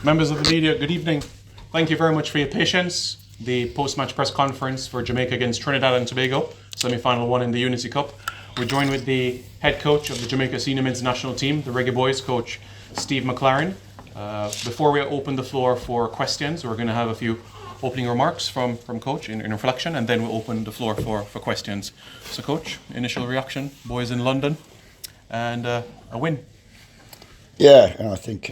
Members of the media, good evening. Thank you very much for your patience. The post-match press conference for Jamaica against Trinidad and Tobago, semi-final one in the Unity Cup. We're joined with the head coach of the Jamaica Senior Men's National Team, the Reggae Boys, Coach Steve McLaren. Before we open the floor for questions, we're going to have a few opening remarks from Coach in reflection, and then we'll open the floor for questions. So Coach, initial reaction, boys in London, and a win. Yeah, I think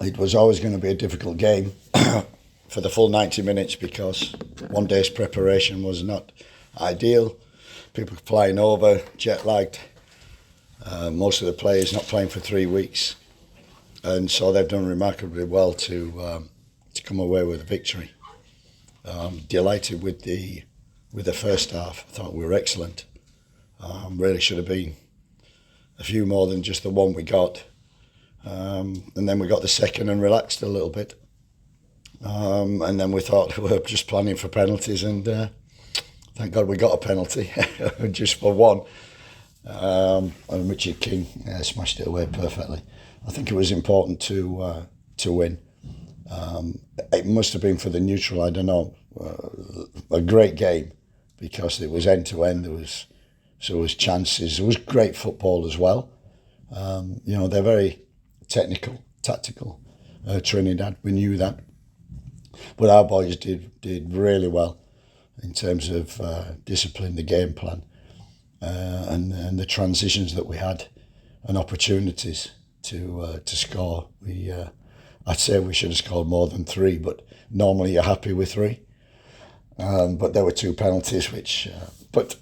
it was always going to be a difficult game for the full 90 minutes because one day's preparation was not ideal. People flying over, jet lagged. Most of the players not playing for 3 weeks, and so they've done remarkably well to come away with a victory. Delighted with the first half. I thought we were excellent. Really should have been a few more than just the one we got. And then we got the second and relaxed a little bit. And then we thought we were just planning for penalties, and thank God we got a penalty just for one. And Richard King smashed it away perfectly. I think it was important to win. It must have been for the neutral, I don't know, a great game because it was end to end. There was chances. There was great football as well. They're very technical, tactical. Trinidad, we knew that, but our boys did really well in terms of discipline, the game plan, and the transitions that we had, and opportunities to score. I'd say we should have scored more than 3, but normally you're happy with 3. But there were 2 penalties, but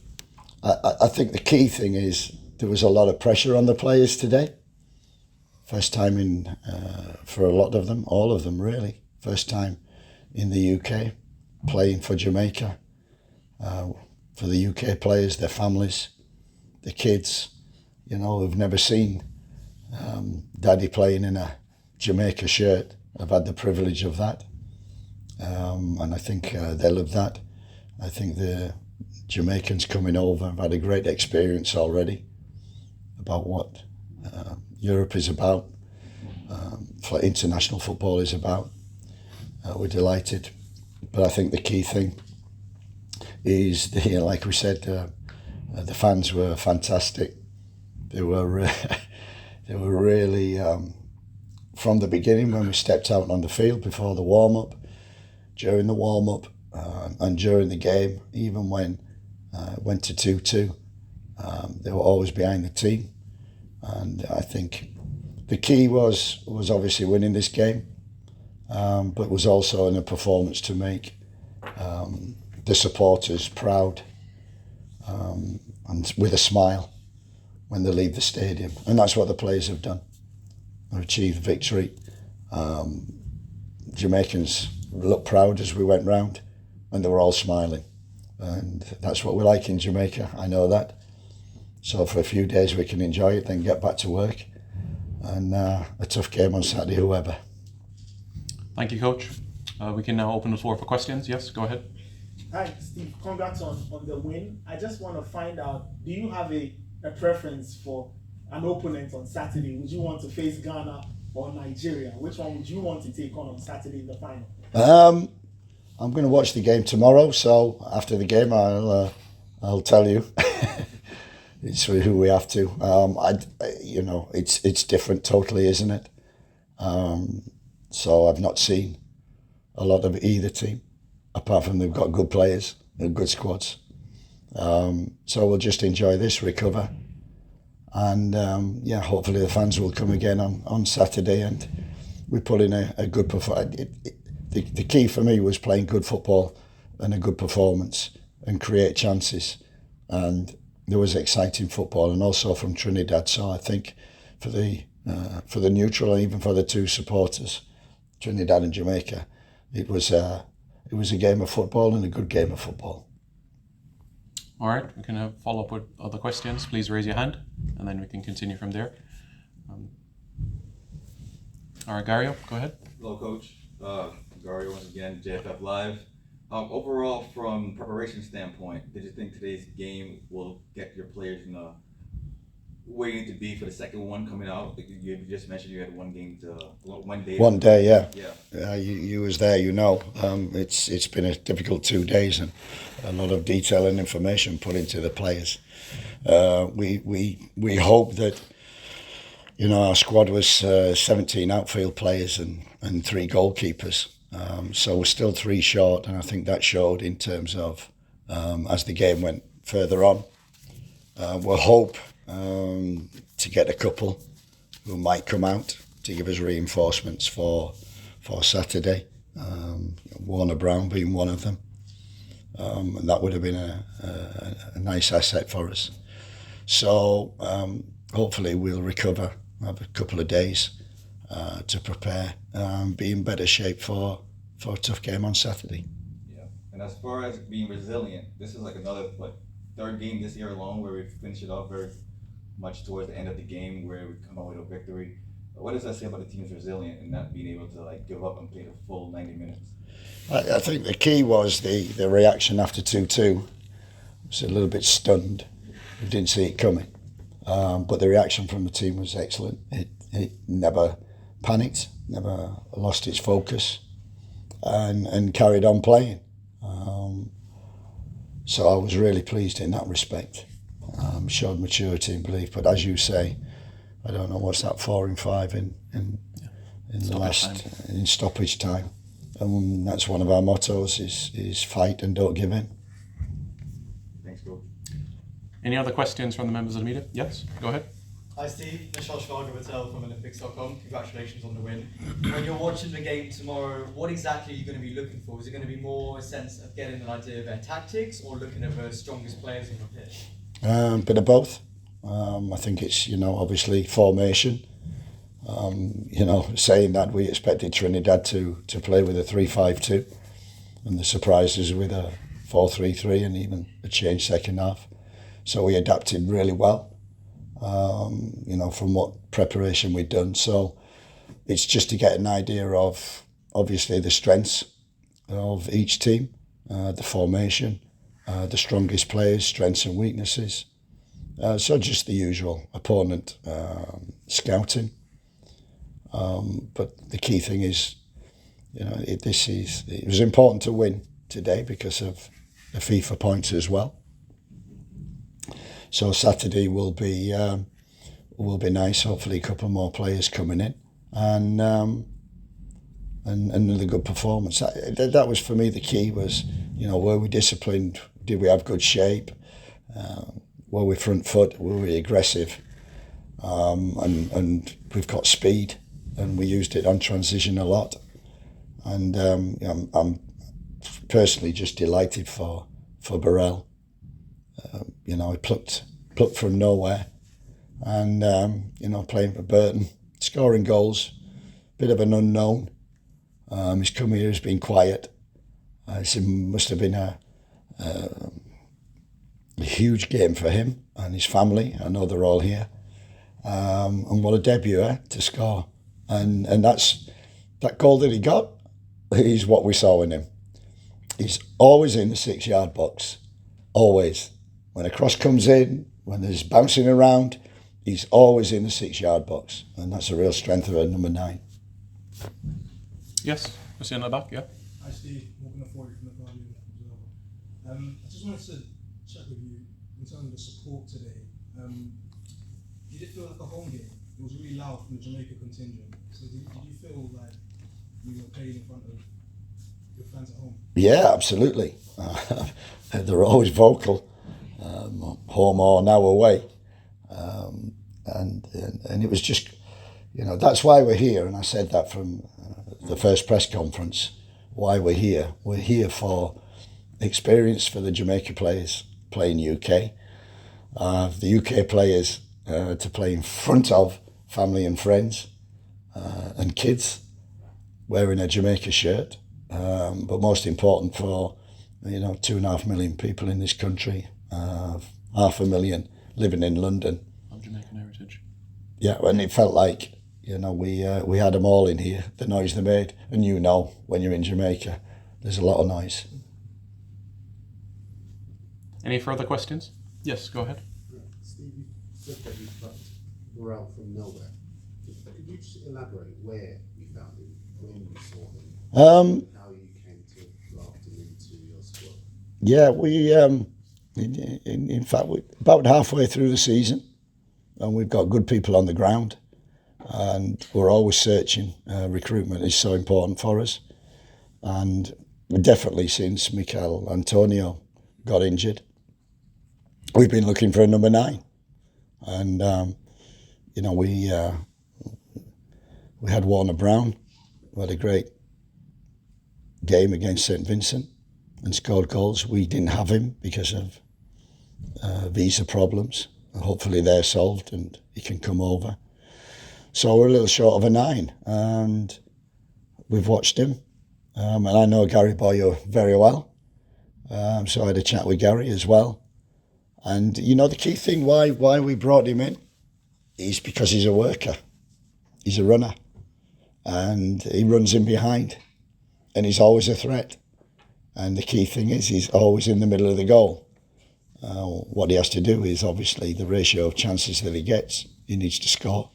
I think the key thing is there was a lot of pressure on the players today. First time for a lot of them, all of them really. First time in the UK, playing for Jamaica. For the UK players, their families, the kids, who've never seen Daddy playing in a Jamaica shirt. I've had the privilege of that, and I think they love that. I think the Jamaicans coming over have had a great experience already about what Europe is about, for international football is about. We're delighted, but I think the key thing is, like we said, the fans were fantastic. They were really from the beginning when we stepped out on the field before the warm-up, during the warm-up, and during the game, even when it went to 2-2, they were always behind the team. And I think the key was obviously winning this game, but it was also in a performance to make the supporters proud, and with a smile when they leave the stadium. And that's what the players have done. They've achieved victory. Jamaicans looked proud as we went round, and they were all smiling. And that's what we like in Jamaica, I know that. So for a few days we can enjoy it, then get back to work. And a tough game on Saturday, whoever. Thank you, Coach. We can now open the floor for questions. Yes, go ahead. Hi, Steve. Congrats on the win. I just want to find out, do you have a preference for an opponent on Saturday? Would you want to face Ghana or Nigeria? Which one would you want to take on Saturday in the final? I'm going to watch the game tomorrow, so after the game I'll tell you. It's who we have to. It's different totally, isn't it? So I've not seen a lot of either team, apart from they've got good players and good squads. So we'll just enjoy this, recover, and hopefully the fans will come again on Saturday, and we put in a good performance. The key for me was playing good football and a good performance and create chances, and there was exciting football, and also from Trinidad. So I think for the neutral and even for the 2 supporters, Trinidad and Jamaica, it was a game of football and a good game of football. All right, we can follow up with other questions. Please raise your hand, and then we can continue from there. All right, Gario, go ahead. Hello, Coach. Gario once again, JFF Live. Overall, from preparation standpoint, did you think today's game will get your players in a where you need to be for the second one coming out? Like you just mentioned you had one game to 1 day. 1 day, yeah. Yeah. You was there, you know. It's been a difficult 2 days and a lot of detail and information put into the players. We hope that, you know, our squad was 17 outfield players and 3 goalkeepers. So we're still 3 short, and I think that showed in terms of as the game went further on. We'll hope to get a couple who might come out to give us reinforcements for Saturday. Warner Brown being one of them, and that would have been a nice asset for us. So hopefully we'll recover, have a couple of days to prepare, be in better shape for a tough game on Saturday. Yeah, and as far as being resilient, this is like another third game this year alone where we finish it off very much towards the end of the game where we come out with a victory. What does that say about the team's resilient and not being able to like give up and play the full 90 minutes? I think the key was the reaction after 2-2. I was a little bit stunned. We didn't see it coming. But the reaction from the team was excellent. It never panicked, never lost its focus, and carried on playing. So I was really pleased in that respect. Showed maturity and belief. But as you say, I don't know what's that 4 and 5 in the last in stoppage time, and that's one of our mottos is fight and don't give in. Thanks, Coach. Any other questions from the members of the media? Yes, go ahead. Hi Steve, Michelle Schwager-Vattel from Olympics.com. Congratulations on the win. When you're watching the game tomorrow, what exactly are you going to be looking for? Is it going to be more a sense of getting an idea of their tactics or looking at the strongest players on the pitch? Bit of both. I think it's, you know, obviously formation. You know, saying that we expected Trinidad to play with a 3-5-2 and the surprises with a 4-3-3 and even a change second half. So we adapted really well. You know, from what preparation we'd done. So it's just to get an idea of, obviously, the strengths of each team, the formation, the strongest players, strengths and weaknesses. So just the usual opponent scouting. But the key thing is, you know, it was important to win today because of the FIFA points as well. So Saturday will be nice. Hopefully, a couple more players coming in, and another good performance. That was for me the key. Was, you know, were we disciplined? Did we have good shape? Were we front foot? Were we aggressive? And we've got speed, and we used it on transition a lot. And I'm personally just delighted for Burrell. You know, he plucked from nowhere, and you know, playing for Burton, scoring goals, bit of an unknown. He's come here, he's been quiet. It must have been a huge game for him and his family. I know they're all here, and what a debut to score, and that goal that he got is what we saw in him. He's always in the 6-yard box, always. When a cross comes in, when there's bouncing around, he's always in the 6-yard box. And that's a real strength of a number 9. Yes, we'll see in the back, yeah. Hi Steve, Morgan Afford from the Guardian as well. I just wanted to check with you in terms of the support today. Did it feel like a home game? It was really loud from the Jamaica contingent. So did you feel like you were playing in front of your fans at home? Yeah, absolutely. They're always vocal. Home or now away, and it was just, you know, that's why we're here. And I said that from the first press conference. Why we're here? We're here for experience for the Jamaica players playing UK, the UK players to play in front of family and friends and kids wearing a Jamaica shirt. But most important for, you know, 2.5 million people in this country. 500,000 living in London. Of Jamaican heritage. Yeah, and it felt like, you know, we had them all in here, the noise they made. And you know, when you're in Jamaica, there's a lot of noise. Any further questions? Yes, go ahead. Steve, said that you plucked Burrell from nowhere. Could you just elaborate where you found him, when you saw him, how you came to draft him into your squad? Yeah, in fact, we're about halfway through the season, and we've got good people on the ground, and we're always searching. Recruitment is so important for us, and definitely since Mikel Antonio got injured, we've been looking for a number 9, and we had Warner Brown, who had a great game against St Vincent and scored goals. We didn't have him because of visa problems. Hopefully they're solved and he can come over. So we're a little short of a 9, and we've watched him. And I know Gary Boyer very well, so I had a chat with Gary as well. And the key thing why we brought him in is because he's a worker, he's a runner, and he runs in behind, and he's always a threat. And the key thing is he's always in the middle of the goal. What he has to do is obviously the ratio of chances that he gets, he needs to score.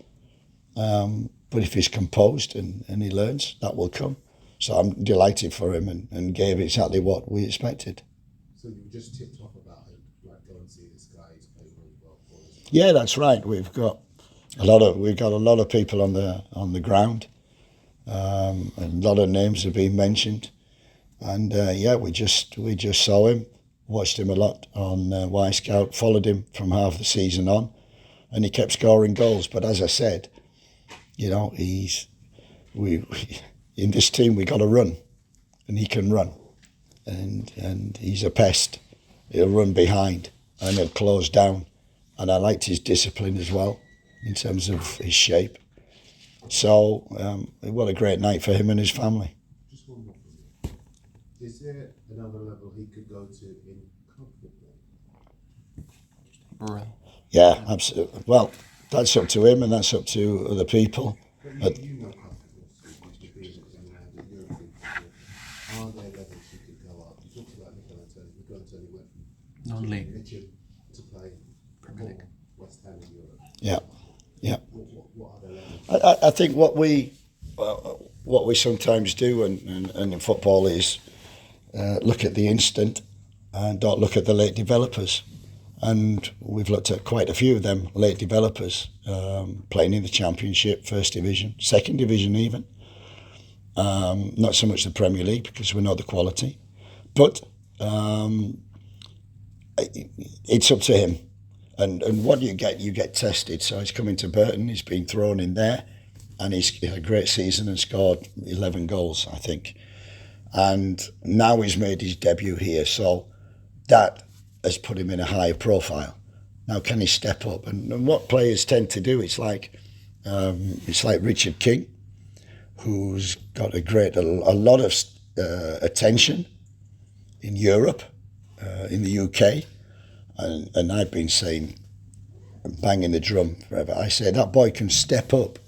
But if he's composed and he learns, that will come. So I'm delighted for him and gave exactly what we expected. So you just tipped off about him, like go and see this guy, he's playing really well for us. Yeah, that's right. We've got a lot of people on the ground. A lot of names have been mentioned. And we just saw him, watched him a lot on Y Scout, followed him from half the season on, and he kept scoring goals. But as I said, in this team we got to run, and he can run, and he's a pest. He'll run behind and he'll close down, and I liked his discipline as well in terms of his shape. So what a great night for him and his family. Just one more from you. Is there another level he could go to in club football? Yeah, absolutely. Well, that's up to him and that's up to other people. But you know club football, so you've been in European football. Are there levels you could go up? You talked about Mikel Antonio. Mikel Antonio went from Non-league. Richard to play Premier League. West Ham in Europe. Yeah. What other levels? I think what we sometimes do and in football is look at the instant and don't look at the late developers. And we've looked at quite a few of them late developers playing in the Championship, First Division, Second Division even. Not so much the Premier League because we know the quality, but it's up to him. And what you get tested. So he's coming to Burton, he's been thrown in there, and he's had a great season and scored 11 goals, I think. And now he's made his debut here, so that has put him in a higher profile. Now, can he step up? And what players tend to do, it's like Richard King, who's got a lot of attention in Europe, in the UK. And I've been saying, banging the drum forever, I say that boy can step up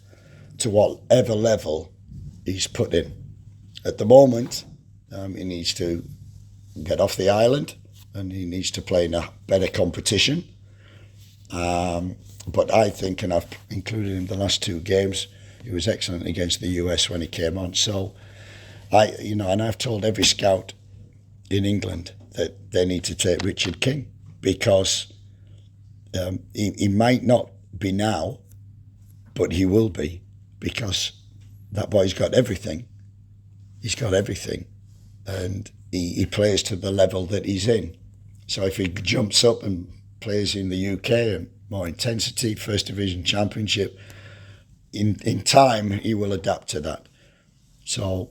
to whatever level he's put in. At the moment, he needs to get off the island and he needs to play in a better competition. But I think, and I've included him the last 2 games, he was excellent against the US when he came on. So, and I've told every scout in England that they need to take Richard King. Because he might not be now, but he will be, because that boy's got everything. He's got everything, and he plays to the level that he's in. So if he jumps up and plays in the UK and more intensity, First Division Championship, in time he will adapt to that. So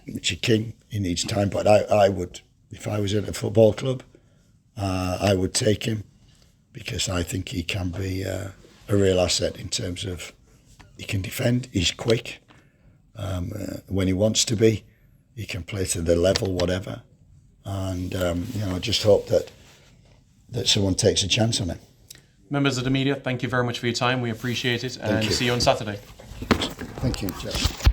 Richard King, he needs time, but I would, if I was at a football club, I would take him because I think he can be a real asset in terms of he can defend, he's quick. When he wants to be, he can play to the level, whatever. And I just hope that someone takes a chance on him. Members of the media, thank you very much for your time. We appreciate it, and see you on Saturday. Thank you, Jeff.